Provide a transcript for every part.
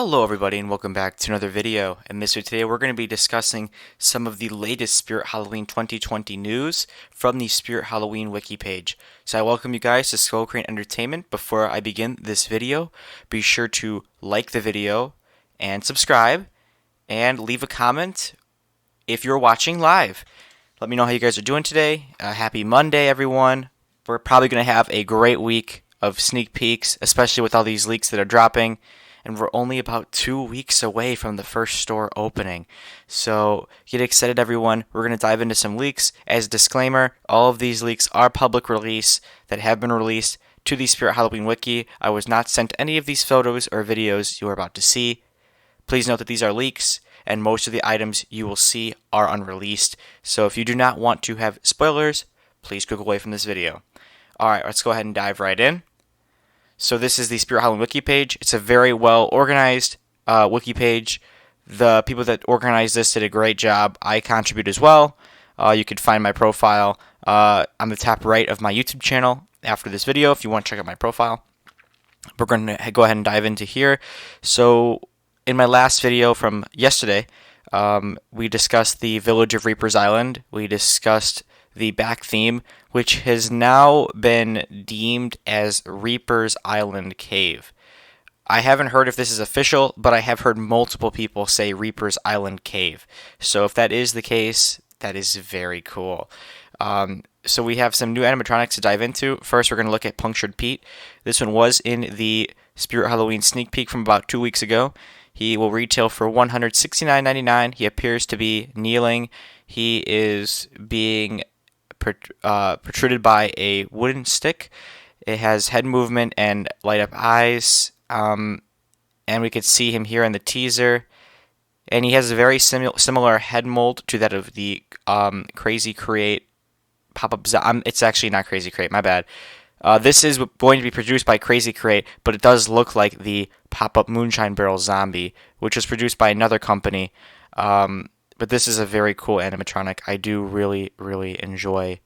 Hello everybody and welcome back to another video. In this video today we're going to be discussing some of the latest Spirit Halloween 2020 news from the Spirit Halloween wiki page. So I welcome you guys to Skull Crane Entertainment. Before I begin this video, be sure to like the video and subscribe and leave a comment if you're watching live. Let me know how you guys are doing today. Happy Monday everyone. We're probably going to have a great week of sneak peeks, especially with all these leaks that are dropping. And we're only about 2 weeks away from the first store opening. So get excited everyone. We're going to dive into some leaks. As a disclaimer, all of these leaks are public release that have been released to the Spirit Halloween wiki. I was not sent any of these photos or videos you are about to see. Please note that these are leaks and most of the items you will see are unreleased. So if you do not want to have spoilers, please click away from this video. Alright, let's go ahead and dive right in. So this is the Spirit Halloween wiki page. It's a very well organized wiki page. The people that organized this did a great job. I contribute as well. You could find my profile on the top right of my YouTube channel after this video if you want to check out my profile. We're going to go ahead and dive into here. So in my last video from yesterday, we discussed the Village of Reaper's Island. We discussed the back theme, which has now been deemed as Reaper's Island Cave. I haven't heard if this is official, but I have heard multiple people say Reaper's Island Cave. So if that is the case, that is very cool. So we have some new animatronics to dive into. First, we're going to look at Punctured Pete. This one was in the Spirit Halloween sneak peek from about 2 weeks ago. He will retail for $169.99. He appears to be kneeling. He is being protruded by a wooden stick. It has head movement and light up eyes, and we could see him here in the teaser. And he has a very similar head mold to that of the Crazy Create pop-up. It's actually not Crazy Create, my bad. This is going to be produced by Crazy Create, but it does look like the pop-up Moonshine Barrel Zombie, which was produced by another company. But this is a very cool animatronic. I do really, really enjoy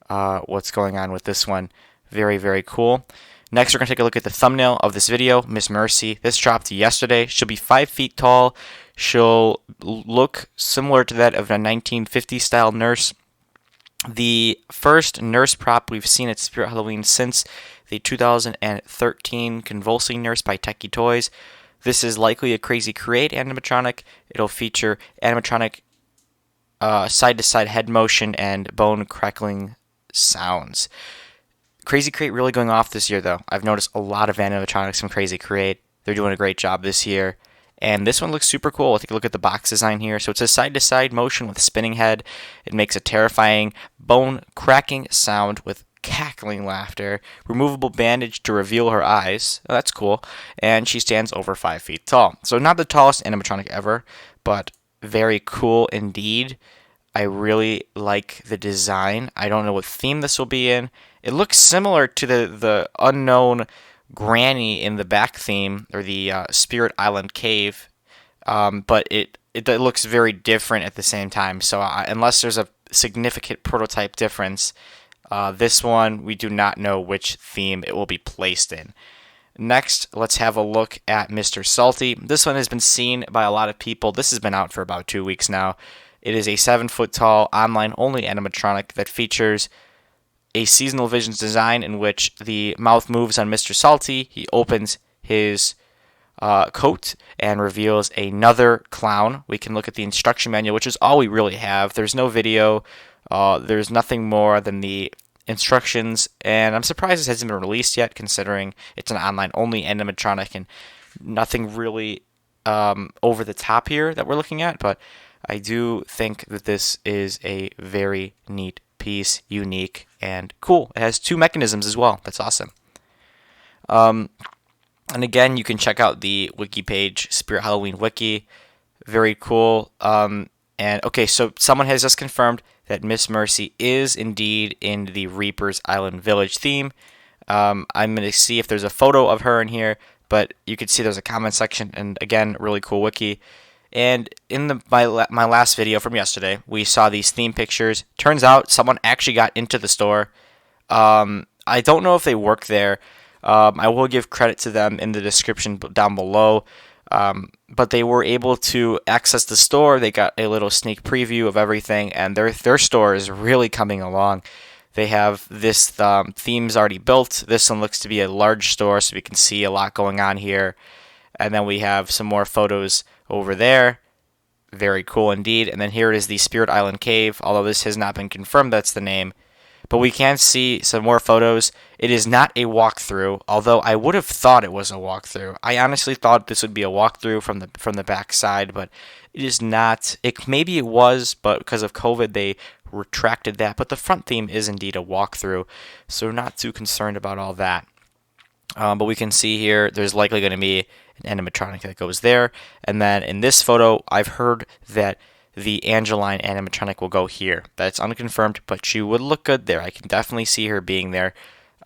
what's going on with this one. Very, very cool. Next, we're going to take a look at the thumbnail of this video, Miss Mercy. This dropped yesterday. She'll be 5 feet tall. She'll look similar to that of a 1950s-style nurse. The first nurse prop we've seen at Spirit Halloween since the 2013 Convulsing Nurse by Techie Toys. This is likely a Crazy Create animatronic. It'll feature animatronic side-to-side head motion and bone crackling sounds. Crazy Create really going off this year, though. I've noticed a lot of animatronics from Crazy Create. They're doing a great job this year. And this one looks super cool. Take a look at the box design here. So it's a side-to-side motion with spinning head. It makes a terrifying bone-cracking sound with cackling laughter. Removable bandage to reveal her eyes. Oh, that's cool. And she stands over 5 feet tall. So not the tallest animatronic ever, but very cool indeed. I really like the design. I don't know what theme this will be in. It looks similar to the unknown Granny in the back theme, or the Spirit Island Cave, but it looks very different at the same time. So unless there's a significant prototype difference, this one, we do not know which theme it will be placed in. Next, let's have a look at Mr. Salty. This one has been seen by a lot of people. This has been out for about 2 weeks now. It is a 7-foot-tall, online-only animatronic that features a Seasonal Visions design in which the mouth moves on Mr. Salty. He opens his coat and reveals another clown. We can look at the instruction manual, which is all we really have. There's no video. There's nothing more than the instructions, and I'm surprised this hasn't been released yet, considering it's an online-only animatronic and nothing really over the top here that we're looking at, but I do think that this is a very neat piece, unique, and cool. It has 2 mechanisms as well. That's awesome. And again, you can check out the wiki page, Spirit Halloween Wiki. Very cool. And okay, so someone has just confirmed that Miss Mercy is indeed in the Reaper's Island Village theme. I'm going to see if there's a photo of her in here, but you can see there's a comment section, and again, really cool wiki. And in my last video from yesterday, we saw these theme pictures. Turns out someone actually got into the store. I don't know if they work there. I will give credit to them in the description down below. But they were able to access the store. They got a little sneak preview of everything, and their store is really coming along. They have this themes already built. This one looks to be a large store, so we can see a lot going on here. And then we have some more photos over there. Very cool indeed. And then here it is, the Spirit Island Cave, although this has not been confirmed that's the name. But we can see some more photos. It is not a walkthrough, although I would have thought it was a walkthrough. I honestly thought this would be a walkthrough from the back side, but it is not. Maybe it was, but because of COVID, they retracted that. But the front theme is indeed a walkthrough, so we're not too concerned about all that. But we can see here there's likely going to be an animatronic that goes there. And then in this photo, I've heard that the Angeline Animatronic will go here. That's unconfirmed, but she would look good there. I can definitely see her being there.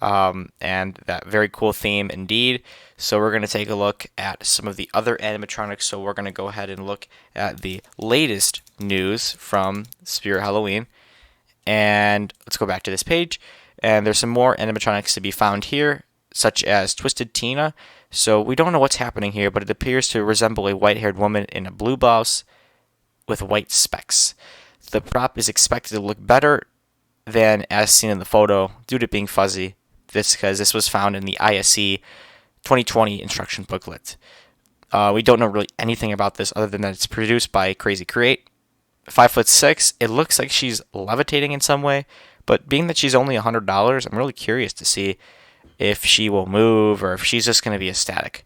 And that very cool theme indeed. So we're going to take a look at some of the other animatronics. So we're going to go ahead and look at the latest news from Spirit Halloween. And let's go back to this page. And there's some more animatronics to be found here, such as Twisted Tina. So we don't know what's happening here, but it appears to resemble a white-haired woman in a blue blouse with white specks. The prop is expected to look better than as seen in the photo due to being fuzzy. Because this was found in the ISE 2020 instruction booklet. We don't know really anything about this other than that it's produced by Crazy Create. 5'6", it looks like she's levitating in some way, but being that she's only $100, I'm really curious to see if she will move or if she's just going to be a static.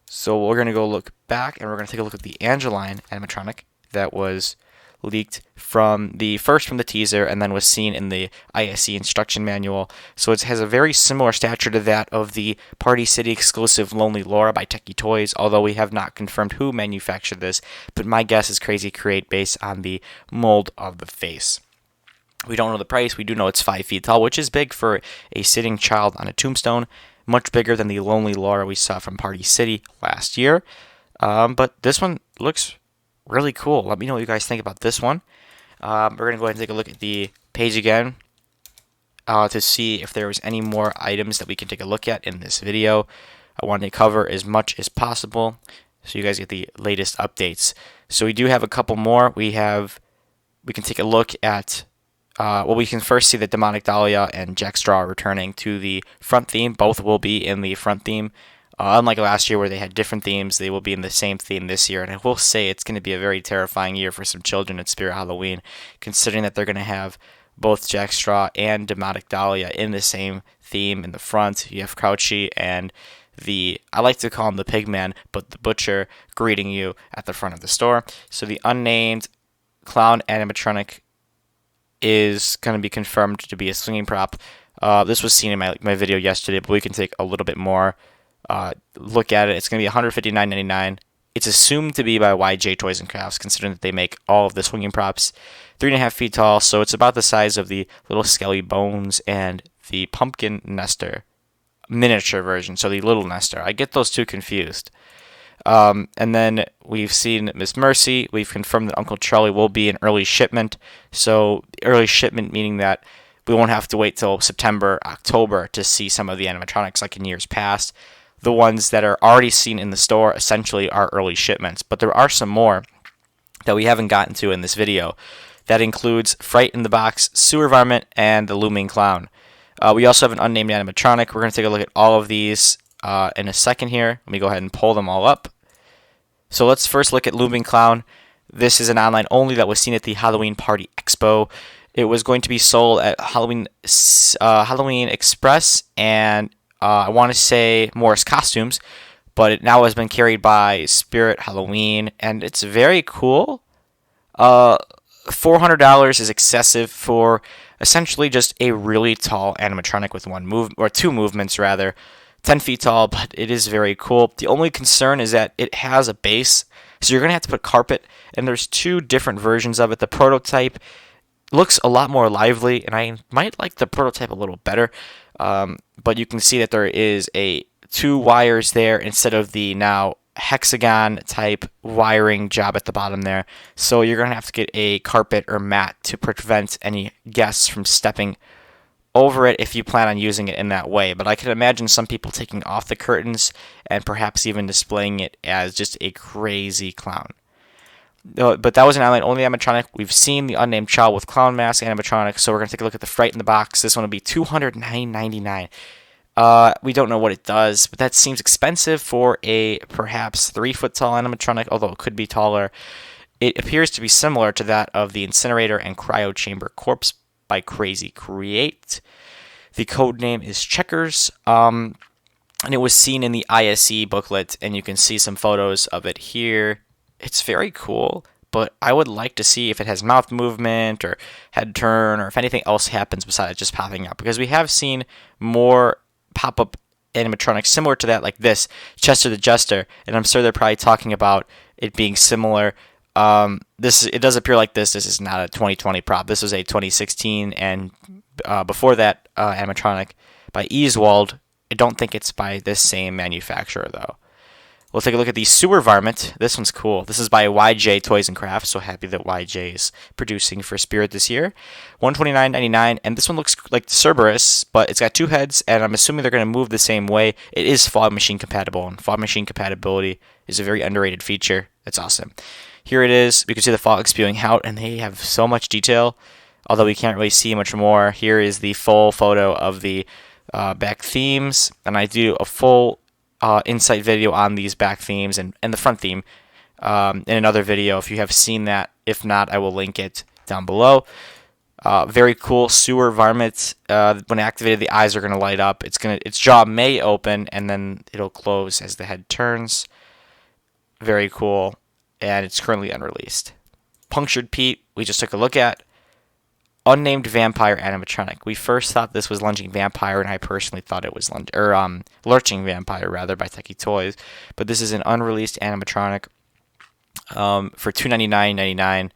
So we're going to go look back and we're going to take a look at the Angeline animatronic that was leaked from the teaser and then was seen in the ISE instruction manual. So it has a very similar stature to that of the Party City exclusive Lonely Laura by Techie Toys, although we have not confirmed who manufactured this, but my guess is Crazy Create based on the mold of the face. We don't know the price. We do know it's 5 feet tall, which is big for a sitting child on a tombstone. Much bigger than the Lonely Laura we saw from Party City last year. But this one looks really cool. Let me know what you guys think about this one. We're going to go ahead and take a look at the page again to see if there was any more items that we can take a look at in this video. I wanted to cover as much as possible so you guys get the latest updates. So we do have a couple more. We can take a look at we can first see that Demonic Dahlia and Jack Straw are returning to the front theme. Both will be in the front theme. Unlike last year where they had different themes, they will be in the same theme this year. And I will say it's going to be a very terrifying year for some children at Spirit Halloween, considering that they're going to have both Jack Straw and Demonic Dahlia in the same theme in the front. You have Crouchy and I like to call him the Pigman, but the Butcher greeting you at the front of the store. So the Unnamed Clown animatronic is going to be confirmed to be a swinging prop. This was seen in my video yesterday, but we can take a little bit more look at it. It's going to be $159.99. It's assumed to be by YJ Toys and Crafts, considering that they make all of the swinging props. 3.5 feet tall, so it's about the size of the little Skelly Bones and the Pumpkin Nester miniature version, so the Little Nester. I get those two confused. And then we've seen Miss Mercy. We've confirmed that Uncle Charlie will be an early shipment. So early shipment meaning that we won't have to wait till September, October to see some of the animatronics like in years past. The ones that are already seen in the store essentially are early shipments, but there are some more that we haven't gotten to in this video. That includes Fright in the Box, Sewer Varmint, and the Looming Clown. We also have an unnamed animatronic. We're going to take a look at all of these in a second here. Let me go ahead and pull them all up. So let's first look at Looming Clown. This is an online only that was seen at the Halloween Party Expo. It was going to be sold at Halloween Express and I want to say Morris Costumes, but it now has been carried by Spirit Halloween, and it's very cool. $400 is excessive for essentially just a really tall animatronic with one move or two movements rather. 10 feet tall, but it is very cool. The only concern is that it has a base, so you're going to have to put carpet, and there's two different versions of it. The prototype looks a lot more lively, and I might like the prototype a little better, but you can see that there is two wires there instead of the now hexagon type wiring job at the bottom there. So you're going to have to get a carpet or mat to prevent any guests from stepping over it if you plan on using it in that way, but I can imagine some people taking off the curtains and perhaps even displaying it as just a crazy clown. But that was an Angeline only animatronic. We've seen the Unnamed child with clown mask animatronic, so we're going to take a look at the Fright in the box. This one will be $209.99. We don't know what it does, but that seems expensive for a perhaps 3-foot tall animatronic, although it could be taller. It appears to be similar to that of the Incinerator and Cryo Chamber Corpse by Crazy Create. The code name is Checkers, and it was seen in the ISE booklet, and you can see some photos of it here. It's very cool, but I would like to see if it has mouth movement or head turn or if anything else happens besides just popping up, because we have seen more pop-up animatronics similar to that, like this, Chester the Jester, and I'm sure they're probably talking about it being similar. It does appear like this. This is not a 2020 prop. This was a 2016, and before that, animatronic by Easewald. I don't think it's by this same manufacturer, though. We'll take a look at the Sewer Varmint. This one's cool. This is by YJ Toys and Crafts, so happy that YJ is producing for Spirit this year. $129.99, and this one looks like Cerberus, but it's got 2 heads, and I'm assuming they're going to move the same way. It is fog machine compatible, and fog machine compatibility is a very underrated feature. That's awesome. Here it is. We can see the fog spewing out, and they have so much detail, although we can't really see much more. Here is the full photo of the back themes, and I do a full insight video on these back themes and the front theme in another video if you have seen that. If not, I will link it down below. Very cool sewer varmint. When activated, the eyes are going to light up. Its jaw may open and then it'll close as the head turns. Very cool, and it's currently unreleased. Punctured Pete, we just took a look at. Unnamed vampire animatronic. We first thought this was Lunging Vampire, and I personally thought it was Lurching Vampire, rather, by Techie Toys. But this is an unreleased animatronic for $299.99.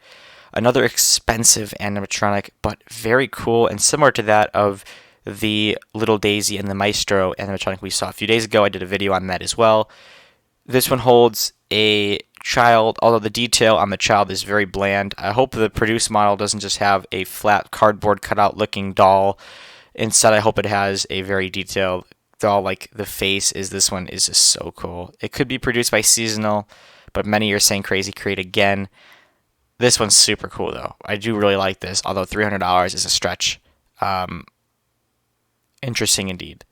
Another expensive animatronic, but very cool and similar to that of the Little Daisy and the Maestro animatronic we saw a few days ago. I did a video on that as well. This one holds a child, although the detail on the child is very bland. I hope the produced model doesn't just have a flat cardboard cutout looking doll. Instead, I hope it has a very detailed doll like the face is. This one is just so cool. It could be produced by Seasonal, but many are saying Crazy Create again. This one's super cool though. I do really like this, although $300 is a stretch. Interesting indeed.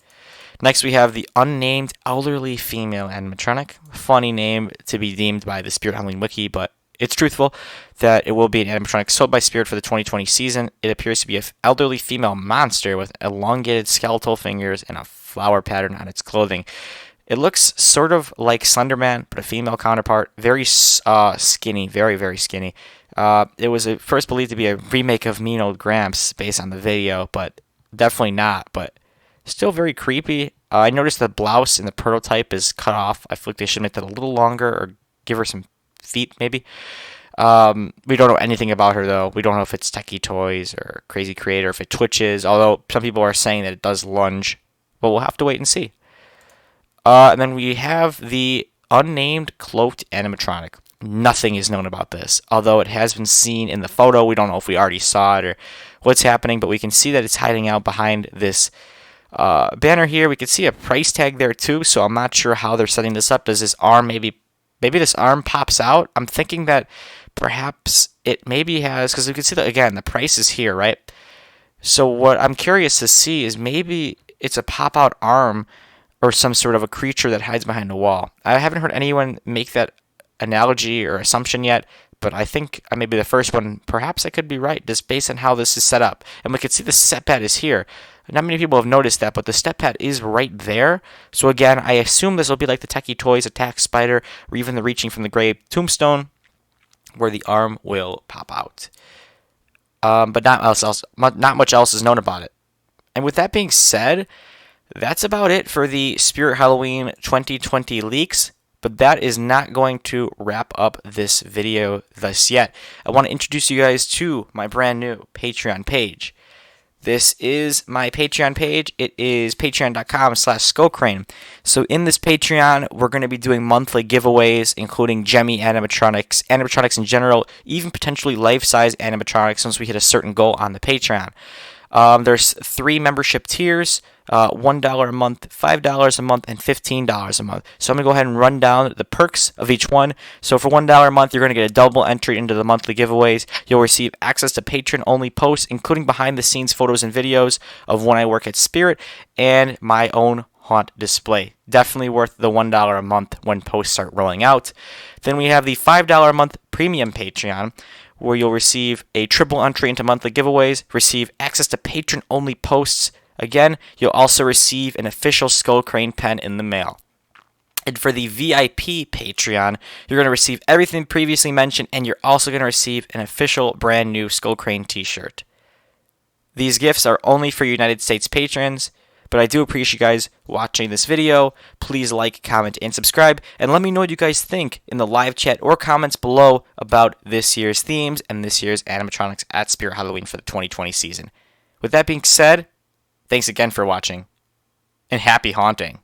Next, we have the Unnamed elderly female animatronic. Funny name to be deemed by the Spirit Halloween Wiki, but it's truthful that it will be an animatronic sold by Spirit for the 2020 season. It appears to be an elderly female monster with elongated skeletal fingers and a flower pattern on its clothing. It looks sort of like Slenderman, but a female counterpart. Very skinny, very, very skinny. It was at first believed to be a remake of Mean Old Gramps based on the video, but definitely not. But still very creepy. I noticed the blouse in the prototype is cut off. I feel like they should make that a little longer or give her some feet, maybe. We don't know anything about her, though. We don't know if it's Techie Toys or Crazy Creator, if it twitches, although some people are saying that it does lunge. But we'll have to wait and see. And then we have the Unnamed Cloaked animatronic. Nothing is known about this, although it has been seen in the photo. We don't know if we already saw it or what's happening, but we can see that it's hiding out behind this banner here. We can see a price tag there too, so I'm not sure how they're setting this up. Does this arm maybe this arm pops out? I'm thinking that perhaps it maybe has, because we can see that again, the price is here, right? So what I'm curious to see is maybe it's a pop-out arm or some sort of a creature that hides behind a wall. I haven't heard anyone make that analogy or assumption yet, but I think I may be the first one. Perhaps I could be right, just based on how this is set up. And we can see the step pad is here. Not many people have noticed that, but the step pad is right there. So again, I assume this will be like the Techie Toys Attack Spider, or even the Reaching from the Grave Tombstone, where the arm will pop out. But not much else is known about it. And with that being said, that's about it for the Spirit Halloween 2020 leaks. But that is not going to wrap up this video thus yet. I want to introduce you guys to my brand new Patreon page. This is my Patreon page. It is patreon.com/skullcrane. So in this Patreon, we're going to be doing monthly giveaways, including Gemmy animatronics, animatronics in general, even potentially life-size animatronics once we hit a certain goal on the Patreon. There's 3 membership tiers, $1 a month, $5 a month, and $15 a month. So I'm going to go ahead and run down the perks of each one. So for $1 a month, you're going to get a double entry into the monthly giveaways. You'll receive access to patron-only posts, including behind-the-scenes photos and videos of when I work at Spirit, and my own haunt display. Definitely worth the $1 a month when posts start rolling out. Then we have the $5 a month premium Patreon, where you'll receive a triple entry into monthly giveaways, receive access to patron-only posts. Again, you'll also receive an official Skull Crane pen in the mail. And for the VIP Patreon, you're going to receive everything previously mentioned, and you're also going to receive an official brand new Skull Crane t-shirt. These gifts are only for United States patrons, but I do appreciate you guys watching this video. Please like, comment, and subscribe, and let me know what you guys think in the live chat or comments below about this year's themes and this year's animatronics at Spirit Halloween for the 2020 season. With that being said, thanks again for watching, and happy haunting!